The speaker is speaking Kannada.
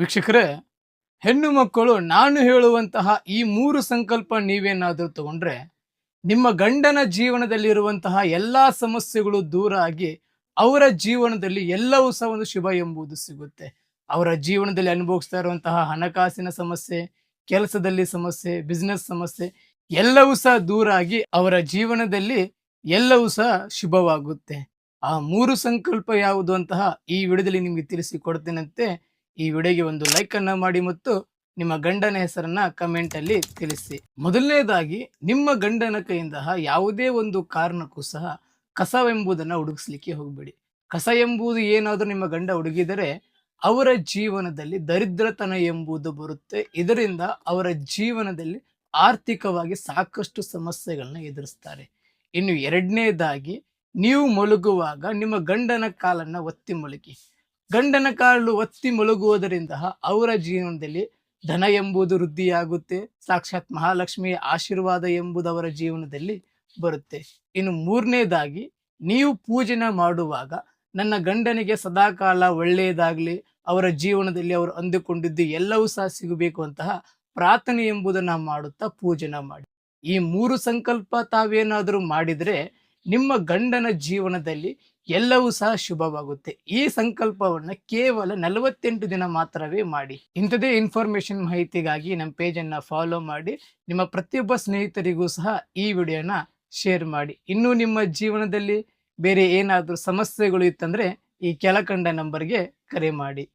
ವೀಕ್ಷಕರೇ, ಹೆಣ್ಣು ಮಕ್ಕಳು ನಾನು ಹೇಳುವಂತಹ ಈ 3 ಸಂಕಲ್ಪ ನೀವೇನಾದರೂ ತಗೊಂಡ್ರೆ ನಿಮ್ಮ ಗಂಡನ ಜೀವನದಲ್ಲಿರುವಂತಹ ಎಲ್ಲಾ ಸಮಸ್ಯೆಗಳು ದೂರ ಆಗಿ ಅವರ ಜೀವನದಲ್ಲಿ ಎಲ್ಲವೂ ಸಹ ಒಂದು ಶುಭ ಎಂಬುದು ಸಿಗುತ್ತೆ. ಅವರ ಜೀವನದಲ್ಲಿ ಅನುಭವಿಸ್ತಾ ಇರುವಂತಹ ಹಣಕಾಸಿನ ಸಮಸ್ಯೆ, ಕೆಲಸದಲ್ಲಿ ಸಮಸ್ಯೆ, ಬಿಸ್ನೆಸ್ ಸಮಸ್ಯೆ ಎಲ್ಲವೂ ಸಹ ದೂರ ಆಗಿ ಅವರ ಜೀವನದಲ್ಲಿ ಎಲ್ಲವೂ ಸಹ ಶುಭವಾಗುತ್ತೆ. ಆ 3 ಸಂಕಲ್ಪ ಯಾವುದು ಅಂತಹ ಈ ವಿಡಿಯೋದಲ್ಲಿ ನಿಮಗೆ ತಿಳಿಸಿಕೊಡ್ತೇನಂತೆ. ಈ ವಿಡಿಯೋಗೆ ಒಂದು ಲೈಕ್ ಅನ್ನ ಮಾಡಿ ಮತ್ತು ನಿಮ್ಮ ಗಂಡನ ಹೆಸರನ್ನ ಕಮೆಂಟ್ ಅಲ್ಲಿ ತಿಳಿಸಿ. ಮೊದಲನೇದಾಗಿ ನಿಮ್ಮ ಗಂಡನ ಕೈಯಿಂದ ಯಾವುದೇ ಒಂದು ಕಾರಣಕ್ಕೂ ಸಹ ಕಸವೆಂಬುದನ್ನ ಹುಡುಗಿಸ್ಲಿಕ್ಕೆ ಹೋಗಬೇಡಿ. ಕಸ ಎಂಬುದು ಏನಾದರೂ ನಿಮ್ಮ ಗಂಡ ಹುಡುಗಿದರೆ ಅವರ ಜೀವನದಲ್ಲಿ ದರಿದ್ರತನ ಎಂಬುದು ಬರುತ್ತೆ. ಇದರಿಂದ ಅವರ ಜೀವನದಲ್ಲಿ ಆರ್ಥಿಕವಾಗಿ ಸಾಕಷ್ಟು ಸಮಸ್ಯೆಗಳನ್ನ ಎದುರಿಸ್ತಾರೆ. ಇನ್ನು ಎರಡನೇದಾಗಿ, ನೀವು ಮಲಗುವಾಗ ನಿಮ್ಮ ಗಂಡನ ಕಾಲನ್ನ ಒತ್ತಿ ಮಲಗಿ. ಗಂಡನ ಕಾಲು ಒತ್ತಿ ಮಲಗುವುದರಿಂದ ಅವರ ಜೀವನದಲ್ಲಿ ಧನ ಎಂಬುದು ವೃದ್ಧಿಯಾಗುತ್ತೆ. ಸಾಕ್ಷಾತ್ ಮಹಾಲಕ್ಷ್ಮಿಯ ಆಶೀರ್ವಾದ ಎಂಬುದು ಅವರ ಜೀವನದಲ್ಲಿ ಬರುತ್ತೆ. ಇನ್ನು ಮೂರನೇದಾಗಿ, ನೀವು ಪೂಜೆನ ಮಾಡುವಾಗ ನನ್ನ ಗಂಡನಿಗೆ ಸದಾಕಾಲ ಒಳ್ಳೆಯದಾಗ್ಲಿ, ಅವರ ಜೀವನದಲ್ಲಿ ಅವರು ಅಂದುಕೊಂಡಿದ್ದು ಎಲ್ಲವೂ ಸಹ ಸಿಗಬೇಕು ಅಂತಹ ಪ್ರಾರ್ಥನೆ ಎಂಬುದನ್ನ ಮಾಡುತ್ತಾ ಪೂಜೆನ ಮಾಡಿ. ಈ 3 ಸಂಕಲ್ಪ ತಾವೇನಾದರೂ ಮಾಡಿದ್ರೆ ನಿಮ್ಮ ಗಂಡನ ಜೀವನದಲ್ಲಿ ಎಲ್ಲವೂ ಸಹ ಶುಭವಾಗುತ್ತೆ. ಈ ಸಂಕಲ್ಪವನ್ನ ಕೇವಲ 48 ದಿನ ಮಾತ್ರವೇ ಮಾಡಿ. ಇಂಥದೇ ಇನ್ಫಾರ್ಮೇಶನ್ ಮಾಹಿತಿಗಾಗಿ ನಮ್ಮ ಪೇಜನ್ನು ಫಾಲೋ ಮಾಡಿ. ನಿಮ್ಮ ಪ್ರತಿಯೊಬ್ಬ ಸ್ನೇಹಿತರಿಗೂ ಸಹ ಈ ವಿಡಿಯೋನ ಶೇರ್ ಮಾಡಿ. ಇನ್ನೂ ನಿಮ್ಮ ಜೀವನದಲ್ಲಿ ಬೇರೆ ಏನಾದರೂ ಸಮಸ್ಯೆಗಳು ಇತ್ತಂದ್ರೆ ಈ ಕೆಳಕಂಡ ನಂಬರ್ಗೆ ಕರೆ ಮಾಡಿ.